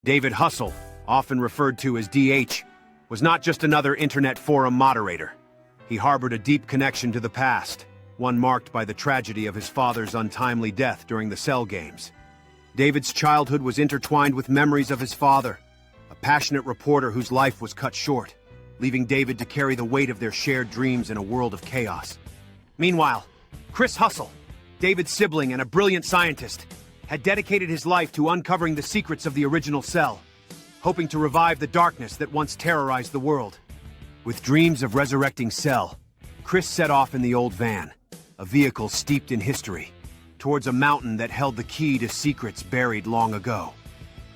David Hustle, often referred to as DH, was not just another internet forum moderator. He harbored a deep connection to the past, one marked by the tragedy of his father's untimely death during the Cell games. David's childhood was intertwined with memories of his father, a passionate reporter whose life was cut short, leaving David to carry the weight of their shared dreams in a world of chaos. Meanwhile, Chris Hustle, David's sibling and a brilliant scientist, had dedicated his life to uncovering the secrets of the original Cell, hoping to revive the darkness that once terrorized the world. With dreams of resurrecting Cell, Chris set off in the old van, a vehicle steeped in history, towards a mountain that held the key to secrets buried long ago.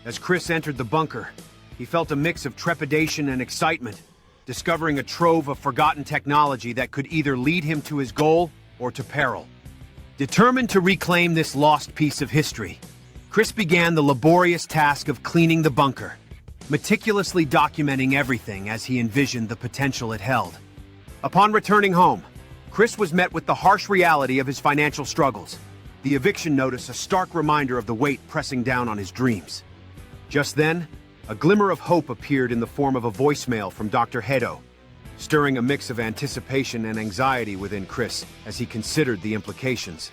As Chris entered the bunker, he felt a mix of trepidation and excitement, discovering a trove of forgotten technology that could either lead him to his goal or to peril. Determined to reclaim this lost piece of history, Chris began the laborious task of cleaning the bunker, meticulously documenting everything as he envisioned the potential it held. Upon returning home, Chris was met with the harsh reality of his financial struggles, the eviction notice a stark reminder of the weight pressing down on his dreams. Just then, a glimmer of hope appeared in the form of a voicemail from Dr. Gero, stirring a mix of anticipation and anxiety within Chris as he considered the implications.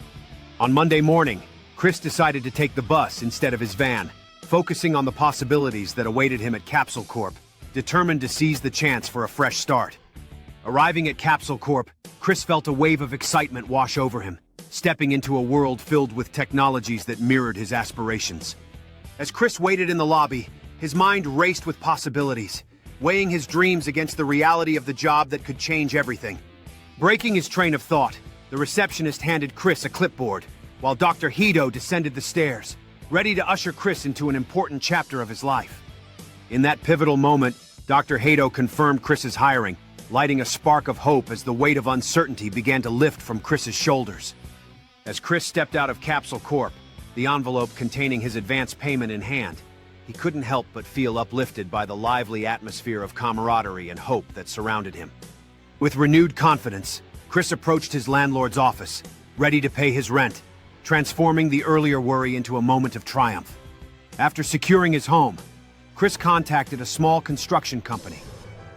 On Monday morning, Chris decided to take the bus instead of his van, focusing on the possibilities that awaited him at Capsule Corp, determined to seize the chance for a fresh start. Arriving at Capsule Corp, Chris felt a wave of excitement wash over him, stepping into a world filled with technologies that mirrored his aspirations. As Chris waited in the lobby, his mind raced with possibilities, weighing his dreams against the reality of the job that could change everything. Breaking his train of thought, the receptionist handed Chris a clipboard, while Dr. Gero descended the stairs, ready to usher Chris into an important chapter of his life. In that pivotal moment, Dr. Gero confirmed Chris's hiring, lighting a spark of hope as the weight of uncertainty began to lift from Chris's shoulders. As Chris stepped out of Capsule Corp, the envelope containing his advance payment in hand, he couldn't help but feel uplifted by the lively atmosphere of camaraderie and hope that surrounded him. With renewed confidence, Chris approached his landlord's office, ready to pay his rent, transforming the earlier worry into a moment of triumph. After securing his home, Chris contacted a small construction company,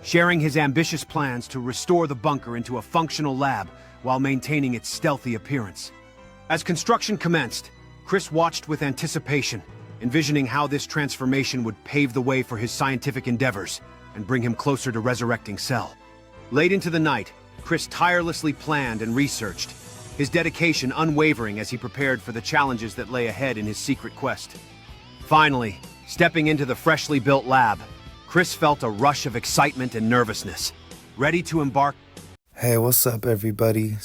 sharing his ambitious plans to restore the bunker into a functional lab while maintaining its stealthy appearance. As construction commenced, Chris watched with anticipation, envisioning how this transformation would pave the way for his scientific endeavors and bring him closer to resurrecting Cell. Late into the night, Chris tirelessly planned and researched, his dedication unwavering as he prepared for the challenges that lay ahead in his secret quest. Finally, stepping into the freshly built lab, Chris felt a rush of excitement and nervousness, ready to embark. Hey, what's up, everybody?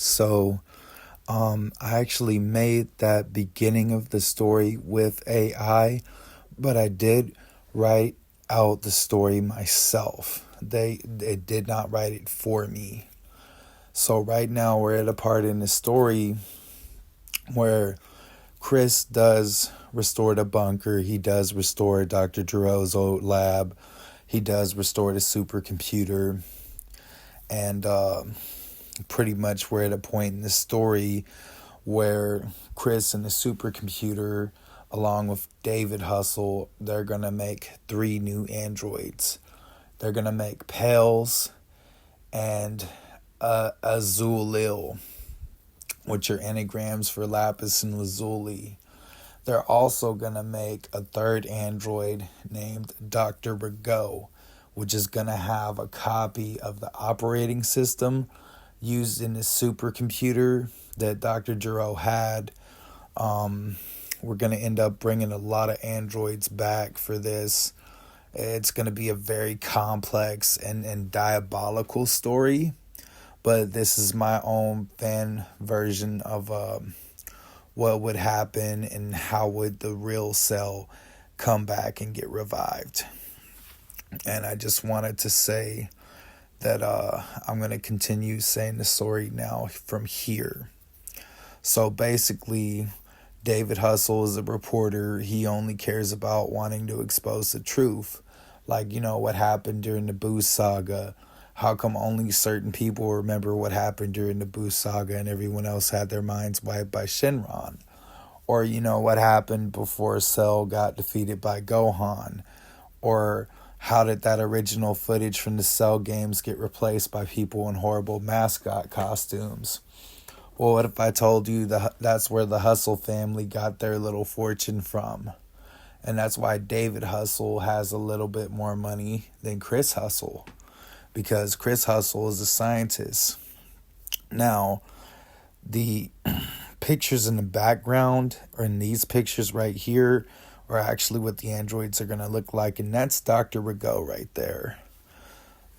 I actually made that beginning of the story with AI, but I did write out the story myself. They did not write it for me. So right now we're at a part in the story where Chris does restore the bunker. He does restore Dr. Gero's old lab. He does restore the supercomputer. And pretty much we're at a point in the story where Chris and the supercomputer, along with David Hustle, they're going to make 3 new androids. They're going to make Pels and Azulil, which are anagrams for Lapis and Lazuli. They're also going to make a 3rd android named Doctor Gero, which is going to have a copy of the operating system used in the supercomputer that Dr. Gero had. We're going to end up bringing a lot of androids back for this. It's going to be a very complex and diabolical story, but this is my own fan version of what would happen and how would the real Cell come back and get revived. And I just wanted to say that I'm going to continue saying the story now from here. So basically, David Hustle is a reporter. He only cares about wanting to expose the truth. Like, what happened during the Boost saga. How come only certain people remember what happened during the Boost saga and everyone else had their minds wiped by Shenron? Or, what happened before Cell got defeated by Gohan. Or how did that original footage from the Cell games get replaced by people in horrible mascot costumes? Well, what if I told you that's where the Hustle family got their little fortune from? And that's why David Hustle has a little bit more money than Chris Hustle, because Chris Hustle is a scientist. Now, the pictures in the background, or in these pictures right here, are actually what the androids are going to look like, and that's Dr. Gero right there.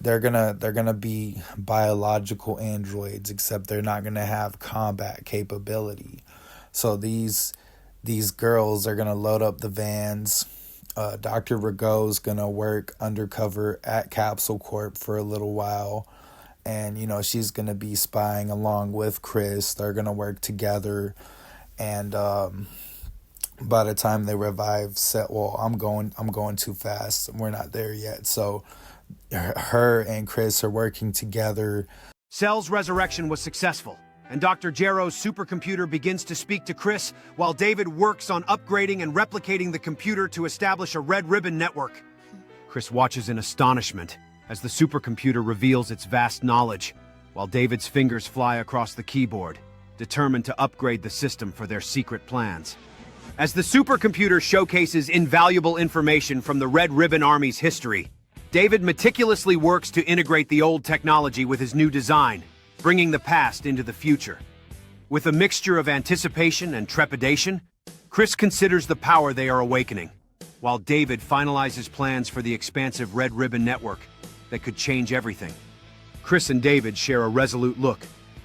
They're gonna be biological androids, except they're not gonna have combat capability. So these girls are gonna load up the vans. Dr. Rego's gonna work undercover at Capsule Corp for a little while, and she's gonna be spying along with Chris. They're gonna work together, and by the time they revive I'm going too fast. We're not there yet. So her and Chris are working together. Cell's resurrection was successful, and Dr. Gero's supercomputer begins to speak to Chris while David works on upgrading and replicating the computer to establish a red ribbon network. Chris watches in astonishment as the supercomputer reveals its vast knowledge, while David's fingers fly across the keyboard, determined to upgrade the system for their secret plans. As the supercomputer showcases invaluable information from the Red Ribbon Army's history, David meticulously works to integrate the old technology with his new design, bringing the past into the future. With a mixture of anticipation and trepidation, Chris considers the power they are awakening, while David finalizes plans for the expansive Red Ribbon Network that could change everything. Chris and David share a resolute look,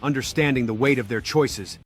understanding the weight of their choices